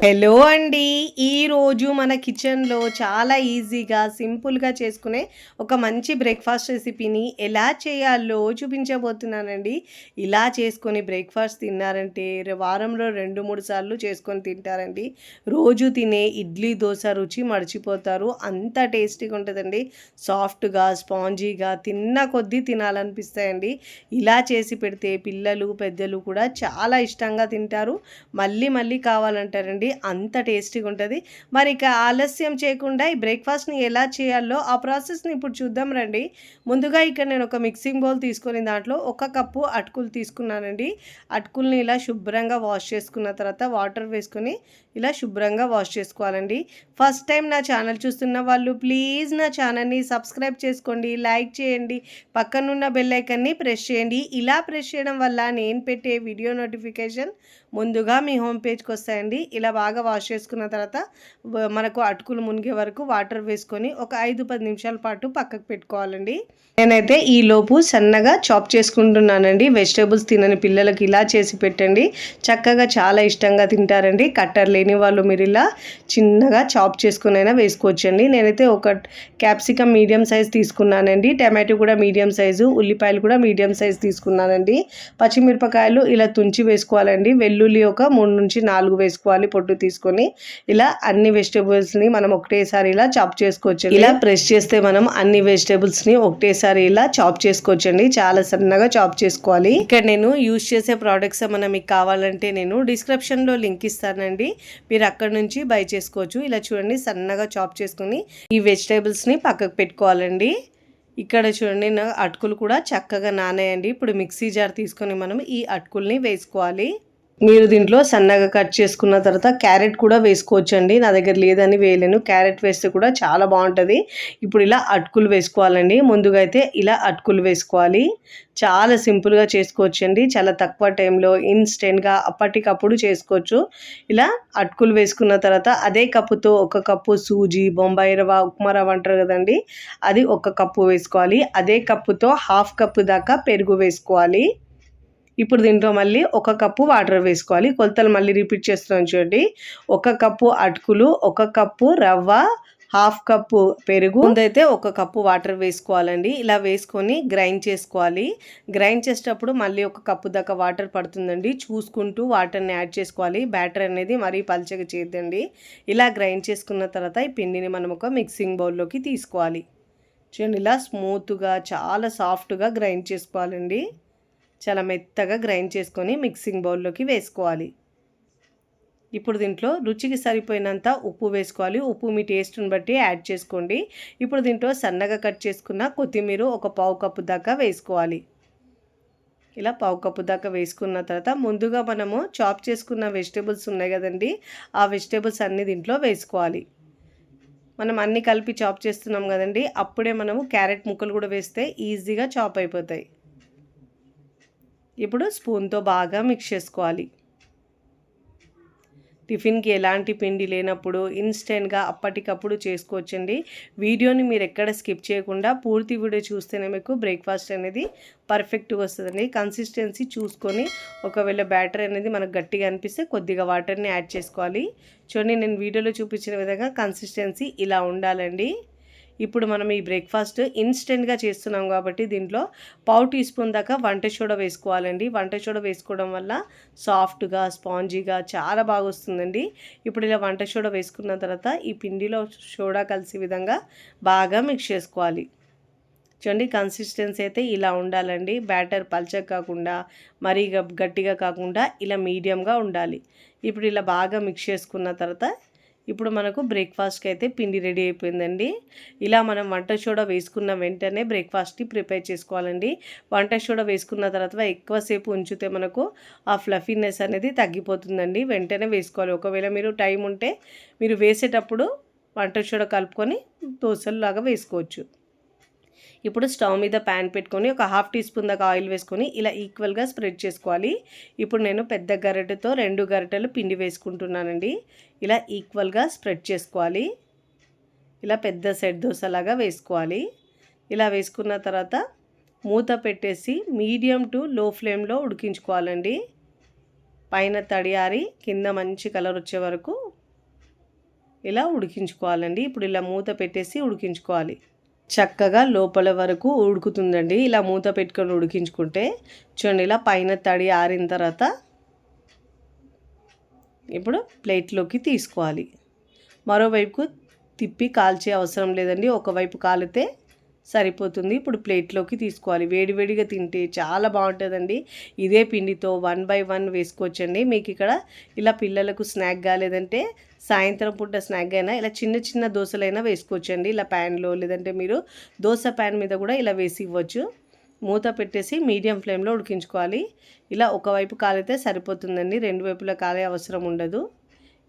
Hello అండి. ఈరోజు మన కిచెన్‌లో చాలా ఈజీగా, సింపుల్‌గా చేసుకునే ఒక మంచి బ్రేక్‌ఫాస్ట్ రెసిపీని ఎలా చేయాలో చూపించబోతున్నానండి. ఇలా చేసుకొని బ్రేక్‌ఫాస్ట్ తిన్నారంటే వారంలో 2, 3 సార్లు చేసుకొని తింటారండి. రోజు తినే ఇడ్లీ, దోస రుచి మర్చిపోతారు. అంత టేస్టీగా ఉంటుందండి. సాఫ్ట్‌గా, స్పాంజీగా తిన్న కొద్దీ తినాలనిపిస్తాయండి. ఇలా చేసి పెడితే పిల్లలు, పెద్దలు కూడా చాలా ఇష్టంగా తింటారు. మళ్ళీ మళ్ళీ కావాలంటారండి. అంత టేస్టీగా ఉంటుంది. మరి ఇక ఆలస్యం చేయకుండా ఈ బ్రేక్‌ఫాస్ట్‌ని ఎలా చేయాలో ఆ ప్రాసెస్‌ని ఇప్పుడు చూద్దాం రండి. ముందుగా ఇక్కడ నేను ఒక మిక్సింగ్ బౌల్ తీసుకొని దాంట్లో 1 కప్పు అటుకులు తీసుకున్నానండి. అటుకుల్ని ఇలా శుభ్రంగా వాష్ చేసుకున్న తర్వాత వాటర్ వేసుకొని ఇలా శుభ్రంగా వాష్ చేసుకోవాలండి. ఫస్ట్ టైం నా ఛానల్ చూస్తున్న వాళ్ళు ప్లీజ్ నా ఛానల్‌ని సబ్స్క్రైబ్ చేసుకోండి, లైక్ చేయండి, పక్కనున్న బెల్ ఐకాన్ని ప్రెస్ చేయండి. ఇలా ప్రెస్ చేయడం వల్ల నేను పెట్టే వీడియో నోటిఫికేషన్ ముందుగా మీ హోమ్ పేజ్కి వస్తాయండి. ఇలా బాగా వాష్ చేసుకున్న తర్వాత మనకు అటుకులు మునిగే వరకు వాటర్ వేసుకొని ఒక 5-10 నిమిషాల పాటు పక్కకు పెట్టుకోవాలండి. నేనైతే ఈ లోపు సన్నగా చాప్ చేసుకుంటున్నానండి. వెజిటేబుల్స్ తినని పిల్లలకి ఇలా చేసి పెట్టండి, చక్కగా చాలా ఇష్టంగా తింటారండి. కట్టర్ లేని వాళ్ళు మీరు ఇలా చిన్నగా చాప్ చేసుకుని అయినా వేసుకోవచ్చండి. నేనైతే ఒక క్యాప్సికమ్ మీడియం సైజ్ తీసుకున్నానండి, టమాటో కూడా మీడియం సైజు, ఉల్లిపాయలు కూడా మీడియం సైజ్ తీసుకున్నానండి. పచ్చిమిరపకాయలు ఇలా తుంచి వేసుకోవాలండి. వెల్లుల్లి ఒక 3-4 వేసుకోవాలి పొట్టు తీసుకొని. ఇలా అన్ని వెజిటేబుల్స్ని మనం ఒకటేసారి ఇలా చాప్ చేసుకోవచ్చు. ఇలా ప్రెస్ చేస్తే మనం అన్ని వెజిటేబుల్స్ని ఒకటేసారి ఇలా చాప్ చేసుకోవచ్చండి. చాలా సన్నగా చాప్ చేసుకోవాలి. ఇక్కడ నేను యూజ్ చేసే ప్రోడక్ట్స్ ఏమైనా మీకు కావాలంటే నేను డిస్క్రిప్షన్లో లింక్ ఇస్తానండి, మీరు అక్కడ నుంచి బై చేసుకోవచ్చు. ఇలా చూడండి, సన్నగా చాప్ చేసుకుని ఈ వెజిటేబుల్స్ని పక్కకు పెట్టుకోవాలండి. ఇక్కడ చూడండి, అటుకులు కూడా చక్కగా నానాయండి. ఇప్పుడు మిక్సీ జార్ తీసుకొని మనం ఈ అటుకుల్ని వేసుకోవాలి. మీరు దీంట్లో సన్నగా కట్ చేసుకున్న తర్వాత క్యారెట్ కూడా వేసుకోవచ్చండి. నా దగ్గర లేదని వేయలేను. క్యారెట్ వేస్తే కూడా చాలా బాగుంటుంది. ఇప్పుడు ఇలా అటుకులు వేసుకోవాలండి. ముందుగా అయితే ఇలా అటుకులు వేసుకోవాలి. చాలా సింపుల్గా చేసుకోవచ్చండి. చాలా తక్కువ టైంలో ఇన్స్టెంట్గా అప్పటికప్పుడు చేసుకోవచ్చు. ఇలా అటుకులు వేసుకున్న తర్వాత అదే కప్పుతో 1 కప్పు సూజీ, బొంబాయి రవ్వ, ఉప్మా రవ్వ అంటారు కదండి, అది 1 కప్పు వేసుకోవాలి. అదే కప్పుతో 1/2 కప్పు దాకా పెరుగు వేసుకోవాలి. ఇప్పుడు దీంట్లో మళ్ళీ 1 కప్పు వాటర్ వేసుకోవాలి. కొలతలు మళ్ళీ రిపీట్ చేస్తున్నాను చూడండి. 1 కప్పు అటుకులు, 1 కప్పు రవ్వ, 1/2 కప్పు పెరుగు, ముందైతే 1 కప్పు వాటర్ వేసుకోవాలండి. ఇలా వేసుకొని గ్రైండ్ చేసుకోవాలి. గ్రైండ్ చేసేటప్పుడు మళ్ళీ 1 కప్పు దాకా వాటర్ పడుతుందండి. చూసుకుంటూ వాటర్ని యాడ్ చేసుకోవాలి. బ్యాటర్ అనేది మరీ పల్చగా చేయొద్దండి. ఇలా గ్రైండ్ చేసుకున్న తర్వాత ఈ పిండిని మనం ఒక మిక్సింగ్ బౌల్లోకి తీసుకోవాలి. చూడండి, ఇలా స్మూత్గా చాలా సాఫ్ట్గా గ్రైండ్ చేసుకోవాలండి. చాలా మెత్తగా గ్రైండ్ చేసుకొని మిక్సింగ్ బౌల్లోకి వేసుకోవాలి. ఇప్పుడు దీంట్లో రుచికి సరిపోయినంత ఉప్పు వేసుకోవాలి. ఉప్పు మీ టేస్ట్ని బట్టి యాడ్ చేసుకోండి. ఇప్పుడు దీంట్లో సన్నగా కట్ చేసుకున్న కొత్తిమీర ఒక 1/4 కప్పు దాకా వేసుకోవాలి. ఇలా 1/4 కప్పు దాకా వేసుకున్న తర్వాత ముందుగా మనము చాప్ చేసుకున్న వెజిటేబుల్స్ ఉన్నాయి కదండి, ఆ వెజిటేబుల్స్ అన్నీ దీంట్లో వేసుకోవాలి. మనం అన్నీ కలిపి చాప్ చేస్తున్నాం కదండి, అప్పుడే మనము క్యారెట్ ముక్కలు కూడా వేస్తే ఈజీగా చాప్ అయిపోతాయి. ఇప్పుడు స్పూన్తో బాగా మిక్స్ చేసుకోవాలి. టిఫిన్కి ఎలాంటి పిండి లేనప్పుడు ఇన్స్టెంట్గా అప్పటికప్పుడు చేసుకోవచ్చండి. వీడియోని మీరు ఎక్కడ స్కిప్ చేయకుండా పూర్తి వీడియో చూస్తేనే మీకు బ్రేక్ఫాస్ట్ అనేది పర్ఫెక్ట్గా వస్తుందండి. కన్సిస్టెన్సీ చూసుకొని, ఒకవేళ బ్యాటర్ అనేది మనకు గట్టిగా అనిపిస్తే కొద్దిగా వాటర్ని యాడ్ చేసుకోవాలి. చూడండి, నేను వీడియోలో చూపించిన విధంగా కన్సిస్టెన్సీ ఇలా ఉండాలండి. ఇప్పుడు మనం ఈ బ్రేక్ఫాస్ట్ ఇన్స్టెంట్గా చేస్తున్నాం కాబట్టి దీంట్లో 1/2 టీ స్పూన్ దాకా వంట సోడా వేసుకోవాలండి. వంట సోడా వేసుకోవడం వల్ల సాఫ్ట్గా, స్పాంజీగా చాలా బాగా వస్తుందండి. ఇప్పుడు ఇలా వంట సోడా వేసుకున్న తర్వాత ఈ పిండిలో సోడా కలిసే విధంగా బాగా మిక్స్ చేసుకోవాలి. చూడండి, కన్సిస్టెన్సీ అయితే ఇలా ఉండాలండి. బ్యాటర్ పల్చగా కాకుండా, మరీ గట్టిగా కాకుండా ఇలా మీడియంగా ఉండాలి. ఇప్పుడు ఇలా బాగా మిక్స్ చేసుకున్న తర్వాత ఇప్పుడు మనకు బ్రేక్ఫాస్ట్కి అయితే పిండి రెడీ అయిపోయిందండి. ఇలా మనం వంట సోడా వేసుకున్న వెంటనే బ్రేక్ఫాస్ట్ని ప్రిపేర్ చేసుకోవాలండి. వంట సోడా వేసుకున్న తర్వాత ఎక్కువసేపు ఉంచితే మనకు ఆ ఫ్లఫీనెస్ అనేది తగ్గిపోతుందండి. వెంటనే వేసుకోవాలి. ఒకవేళ మీరు టైం ఉంటే మీరు వేసేటప్పుడు వంట సోడా కలుపుకొని దోశల్లాగా వేసుకోవచ్చు. ఇప్పుడు స్టవ్ మీద ప్యాన్ పెట్టుకొని ఒక 1/2 టీ స్పూన్ దాకా ఆయిల్ వేసుకొని ఇలా ఈక్వల్గా స్ప్రెడ్ చేసుకోవాలి. ఇప్పుడు నేను పెద్ద గరిటెతో 2 గరిటెలు పిండి వేసుకుంటున్నానండి. ఇలా ఈక్వల్గా స్ప్రెడ్ చేసుకోవాలి. ఇలా పెద్ద సెట్ దోశలాగా వేసుకోవాలి. ఇలా వేసుకున్న తర్వాత మూత పెట్టేసి మీడియం టు లో ఫ్లేమ్లో ఉడికించుకోవాలండి. పైన తడియారి కింద మంచి కలర్ వచ్చే వరకు ఇలా ఉడికించుకోవాలండి. ఇప్పుడు ఇలా మూత పెట్టేసి ఉడికించుకోవాలి. చక్కగా లోపల వరకు ఉడుకుతుందండి. ఇలా మూత పెట్టుకొని ఉడికించుకుంటే చూడండి, ఇలా పైన తడి ఆరిన తర్వాత ఇప్పుడు ప్లేట్లోకి తీసుకోవాలి. మరోవైపుకు తిప్పి కాల్చే అవసరం లేదండి, ఒకవైపు కాలితే సరిపోతుంది. ఇప్పుడు ప్లేట్లోకి తీసుకోవాలి. వేడివేడిగా తింటే చాలా బాగుంటుందండి. ఇదే పిండితో 1 బై 1 వేసుకోవచ్చండి. మీకు ఇక్కడ ఇలా పిల్లలకు స్నాక్గా లేదంటే సాయంత్రం పూట స్నాక్గా అయినా ఇలా చిన్న చిన్న దోశలైనా వేసుకోవచ్చండి. ఇలా ప్యాన్లో లేదంటే మీరు దోశ ప్యాన్ మీద కూడా ఇలా వేసి ఇవ్వచ్చు. మూత పెట్టేసి మీడియం ఫ్లేమ్లో ఉడికించుకోవాలి. ఇలా ఒకవైపు కాలితే సరిపోతుందండి, రెండు వైపులా కాలే అవసరం ఉండదు.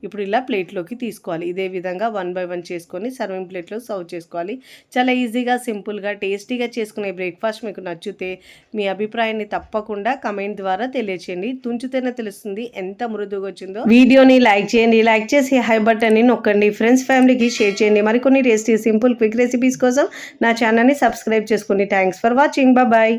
ఇప్పుడు ఇలా ప్లేట్లోకి తీసుకోవాలి. ఇదే విధంగా 1 బై 1 చేసుకొని సర్వింగ్ ప్లేట్లో సర్వ్ చేసుకోవాలి. చాలా ఈజీగా, సింపుల్గా, టేస్టీగా చేసుకునే బ్రేక్ఫాస్ట్ మీకు నచ్చితే మీ అభిప్రాయాన్ని తప్పకుండా కమెంట్ ద్వారా తెలియచేయండి. తుంచితేనే తెలుస్తుంది ఎంత మృదువుగా వచ్చిందో. వీడియోని లైక్ చేయండి, లైక్ చేసి హై బటన్ని నొక్కండి. ఫ్రెండ్స్ ఫ్యామిలీకి షేర్ చేయండి. మరికొన్ని టేస్టీ సింపుల్ క్విక్ రెసిపీస్ కోసం నా ఛానల్ని సబ్స్క్రైబ్ చేసుకోండి. Thanks for watching. బాయ్.